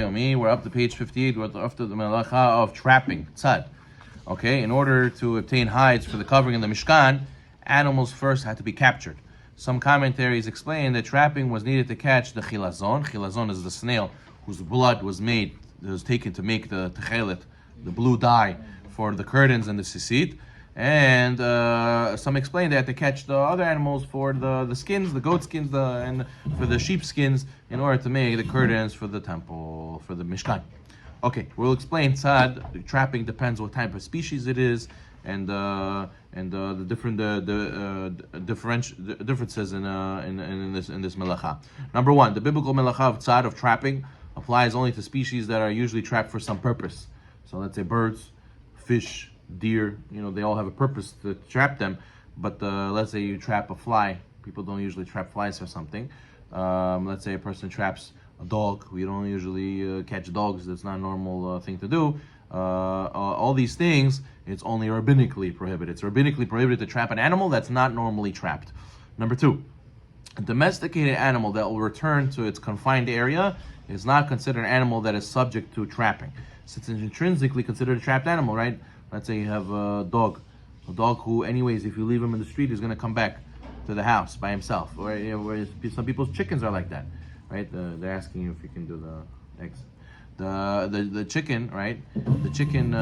Yomi, we're up to page 58. We're after the Melacha of trapping, Tzad. Okay, in order to obtain hides for the covering in the Mishkan, animals first had to be captured. Some commentaries explain that trapping was needed to catch the chilazon. Chilazon is the snail whose blood was taken to make the techelet, the blue dye for the curtains and the sisit. And some explain they had to catch the other animals for the skins, the goat skins, and for the sheep skins, in order to make the curtains for the temple, for the Mishkan. Okay, we'll explain Tzad. Trapping depends what type of species it is, and the differences in this melacha. Number one, the biblical melacha of Tzad, of trapping, applies only to species that are usually trapped for some purpose. So let's say birds, fish, deer, they all have a purpose to trap them. But let's say you trap a fly. People don't usually trap flies for something. Let's say a person traps a dog. We don't usually catch dogs. That's not a normal thing to do. All these things, it's only rabbinically prohibited. It's rabbinically prohibited to trap an animal that's not normally trapped. Number two, a domesticated animal that will return to its confined area is not considered an animal that is subject to trapping. Since it's intrinsically considered a trapped animal, right? Let's say you have a dog who, anyways, if you leave him in the street, is going to come back to the house by himself. Or some people's chickens are like that, right? They're asking you if you can do the eggs. The chicken, right? The chicken,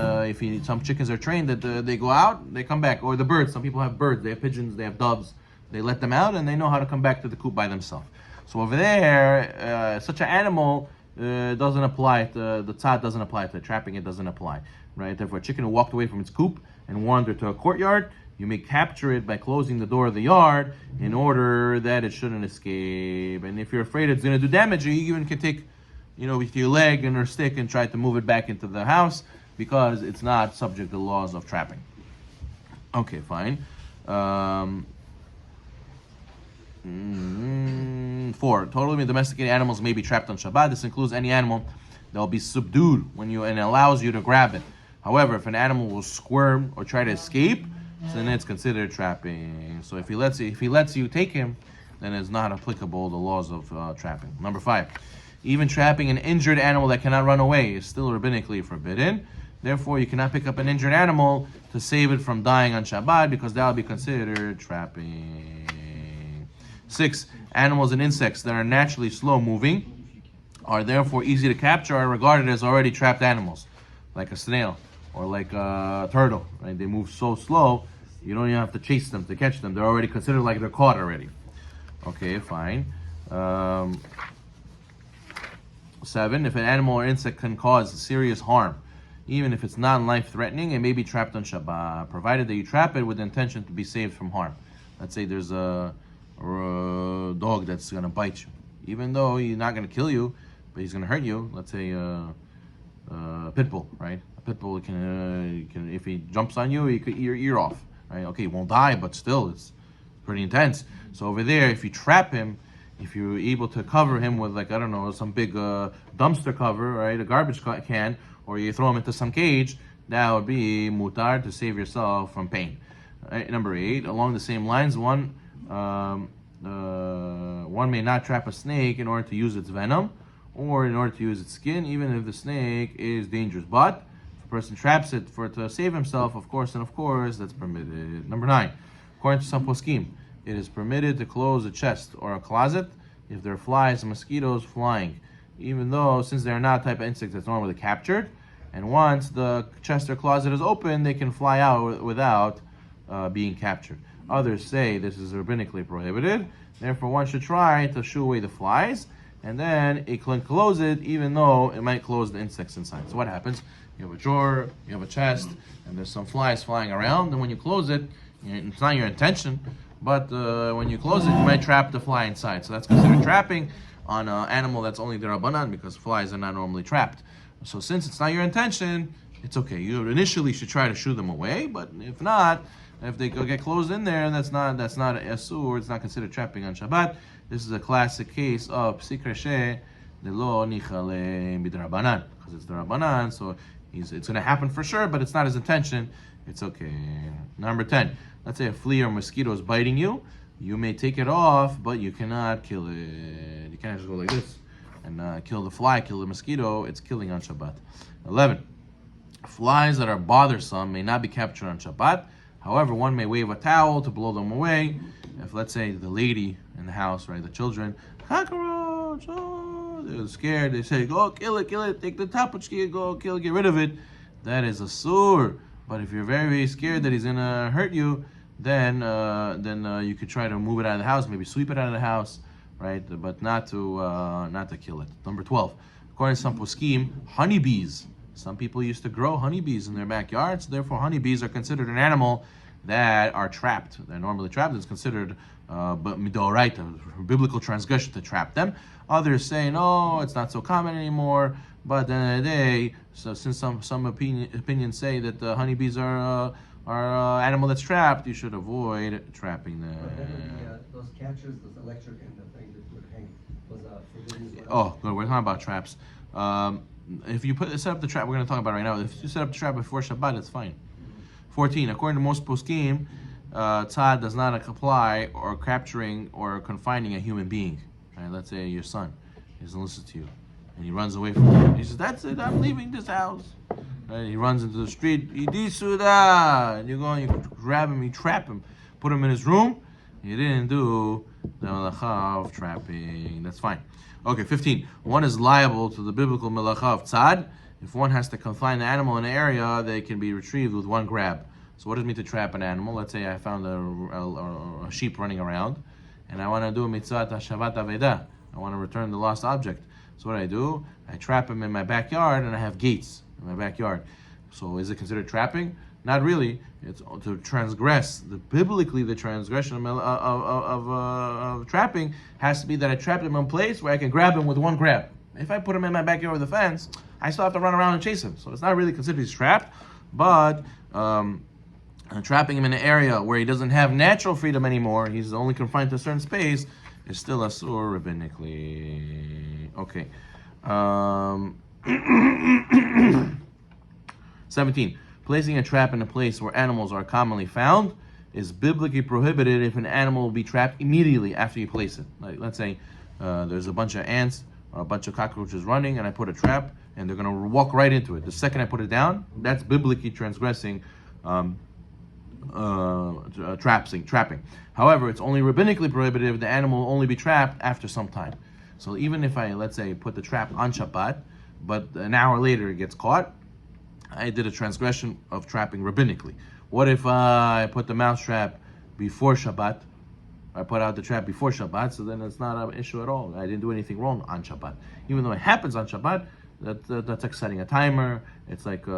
some chickens are trained that they go out, they come back. Or the birds. Some people have birds. They have pigeons. They have doves. They let them out, and they know how to come back to the coop by themselves. So over there, such an animal doesn't apply. The tzad doesn't apply to trapping. It doesn't apply. Right? Therefore, a chicken who walked away from its coop and wandered to a courtyard, you may capture it by closing the door of the yard in order that it shouldn't escape. And if you're afraid it's going to do damage, you even can take, with your leg and or stick and try to move it back into the house, because it's not subject to the laws of trapping. Okay, fine. 4. Totally domesticated animals may be trapped on Shabbat. This includes any animal that will be subdued and allows you to grab it. However, if an animal will squirm or try to escape, then it's considered trapping. So if he lets you take him, then it's not applicable the laws of trapping. Number 5, even trapping an injured animal that cannot run away is still rabbinically forbidden. Therefore, you cannot pick up an injured animal to save it from dying on Shabbat, because that will be considered trapping. 6, animals and insects that are naturally slow moving are therefore easy to capture, are regarded as already trapped animals, like a snail or like a turtle, right? They move so slow, you don't even have to chase them to catch them. They're already considered like they're caught already. Okay, fine. 7, if an animal or insect can cause serious harm, even if it's not life-threatening, it may be trapped on Shabbat, provided that you trap it with the intention to be saved from harm. Let's say there's a dog that's going to bite you. Even though he's not going to kill you, but he's going to hurt you. Let's say a pit bull, right? A pit bull can if he jumps on you, he could eat your ear off, right? Okay, he won't die, but still, it's pretty intense. So over there, if you trap him, if you're able to cover him with, like, I don't know, some big dumpster cover, right, a garbage can, or you throw him into some cage, that would be mutar, to save yourself from pain. Right, number 8, along the same lines, one may not trap a snake in order to use its venom, or in order to use its skin, even if the snake is dangerous. But if a person traps it to save himself, of course, that's permitted. Number 9, according to some poskim, it is permitted to close a chest or a closet if there are flies and mosquitoes flying, even though, since they are not a type of insect that's normally captured, and once the chest or closet is open, they can fly out without being captured. Others say this is rabbinically prohibited. Therefore, one should try to shoo away the flies, and then it can close it, even though it might close the insects inside. So what happens? You have a drawer, you have a chest, and there's some flies flying around, and when you close it, it's not your intention, but when you close it, you might trap the fly inside. So that's considered trapping on an animal that's only derabanan, because flies are not normally trapped. So since it's not your intention, it's okay. You initially should try to shoo them away, but if not, if they get closed in there, that's not a esur, it's not considered trapping on Shabbat. This is a classic case of psik reshe de lo nichale midrabanan, because it's derabanan, so it's going to happen for sure, but it's not his intention. It's okay. Number 10, let's say a flea or mosquito is biting you. You may take it off, but you cannot kill it. You can't just go like this and kill the fly, kill the mosquito, it's killing on Shabbat. 11. Flies that are bothersome may not be captured on Shabbat. However, one may wave a towel to blow them away. If, let's say, the lady in the house, right, the children, cockroach, oh, they're scared, they say, go kill it, take the tapuchki, go kill it, get rid of it. That is a sur. But if you're very, very scared that he's gonna hurt you, then you could try to move it out of the house, maybe sweep it out of the house, right? But not to kill it. Number 12. According to some poskim, honeybees. Some people used to grow honeybees in their backyards. Therefore, honeybees are considered an animal that are trapped. They're normally trapped. It's considered but midoraita, biblical transgression to trap them. Others say, no, it's not so common anymore. But at the end of the day, so since some opinions say that the honeybees are animal that's trapped, you should avoid trapping them. But then those catchers, those electric and the thing that would hang, was forbidden as well. Oh, good. We're talking about traps. If you set up the trap, we're going to talk about it right now. If you set up the trap before Shabbat, it's fine. 14. According to most poskim, Tzad does not apply or capturing or confining a human being. Right? Let's say your son doesn't listen to you, and he runs away from you. He says, "That's it. I'm leaving this house." Right? He runs into the street. Idisuda, and you go and you grab him, you trap him, put him in his room. You didn't do the Melacha of trapping. That's fine. Okay, 15. One is liable to the biblical Melacha of Tzad. If one has to confine the animal in an area, they can be retrieved with one grab. So what does it mean to trap an animal? Let's say I found a sheep running around, and I want to do a mitzvah Hashavat Aveda. I want to return the lost object. So what do? I trap him in my backyard, and I have gates in my backyard. So is it considered trapping? Not really. It's to transgress. Biblically, the transgression of trapping has to be that I trapped him in a place where I can grab him with one grab. If I put him in my backyard with a fence, I still have to run around and chase him. So it's not really considered he's trapped, but trapping him in an area where he doesn't have natural freedom anymore, he's only confined to a certain space, is still asur rabbinically. Okay. 17. Placing a trap in a place where animals are commonly found is biblically prohibited if an animal will be trapped immediately after you place it. Like, let's say there's a bunch of ants or a bunch of cockroaches running, and I put a trap, and they're going to walk right into it. The second I put it down, that's biblically transgressing trapping. However, it's only rabbinically prohibited if the animal will only be trapped after some time. So even if I, let's say, put the trap on Shabbat, but an hour later it gets caught, I did a transgression of trapping rabbinically. What if I put the mouse trap before Shabbat? I put out the trap before Shabbat, so then it's not an issue at all. I didn't do anything wrong on Shabbat. Even though it happens on Shabbat, that's like setting a timer. It's like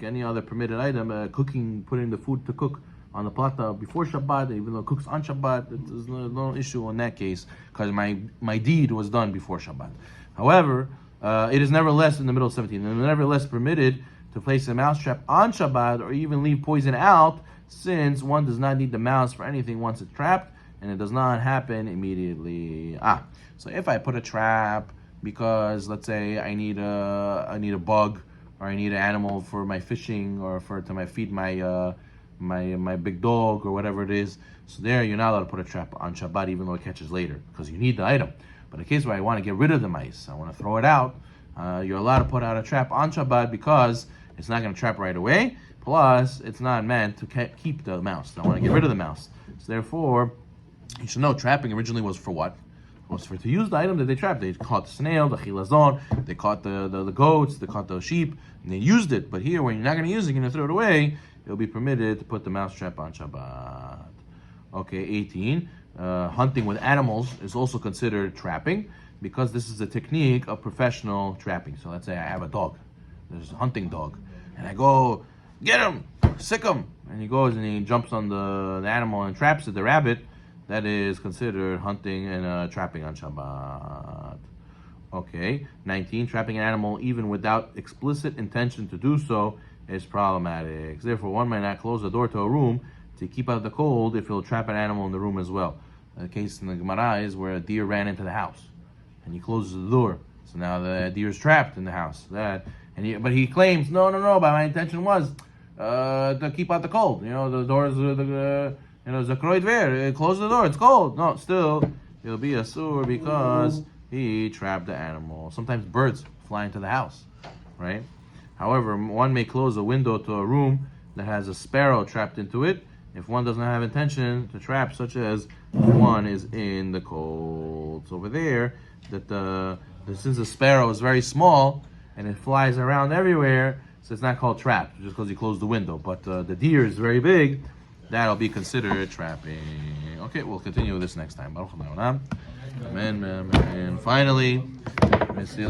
any other permitted item. Cooking, putting the food to cook on the plata before Shabbat, even though it cooks on Shabbat, there's no issue in that case because my deed was done before Shabbat. However, it is nevertheless in the middle of 17. It is nevertheless permitted to place a mouse trap on Shabbat or even leave poison out, since one does not need the mouse for anything once it's trapped, and it does not happen immediately. So if I put a trap because, let's say, I need a bug, or I need an animal for my fishing, or to feed my big dog, or whatever it is, so there you're not allowed to put a trap on Shabbat even though it catches later, because you need the item. But in the case where I want to get rid of the mice, I want to throw it out, you're allowed to put out a trap on Shabbat because it's not going to trap right away. Plus, it's not meant to keep the mouse. I want to get rid of the mouse. So therefore, you should know trapping originally was for what? It was to use the item that they trapped. They caught the snail, the chilazon, they caught the goats, they caught the sheep, and they used it. But here, when you're not going to use it, you're going to throw it away, it'll be permitted to put the mouse trap on Shabbat. Okay, 18. Hunting with animals is also considered trapping, because this is a technique of professional trapping. So let's say I have a dog. There's a hunting dog. And I go, get him, sick him. And he goes and he jumps on the animal and traps it, the rabbit. That is considered hunting and trapping on Shabbat. Okay, 19. Trapping an animal even without explicit intention to do so is problematic. Therefore, one might not close the door to a room to keep out the cold if he'll trap an animal in the room as well. The case in the Gemara is where a deer ran into the house, and he closes the door. So now the deer is trapped in the house. But he claims, no, but my intention was to keep out the cold. The doors, zakroid ver, close the door, it's cold. No, still, it'll be asur because he trapped the animal. Sometimes birds fly into the house, right? However, one may close a window to a room that has a sparrow trapped into it if one does not have intention to trap, such as one is in the cold. So over there, since the sparrow is very small and it flies around everywhere, so it's not called trap just because you close the window. But the deer is very big, that'll be considered trapping. Okay, we'll continue with this next time. Baruch Amen. Amen. Finally, let me see.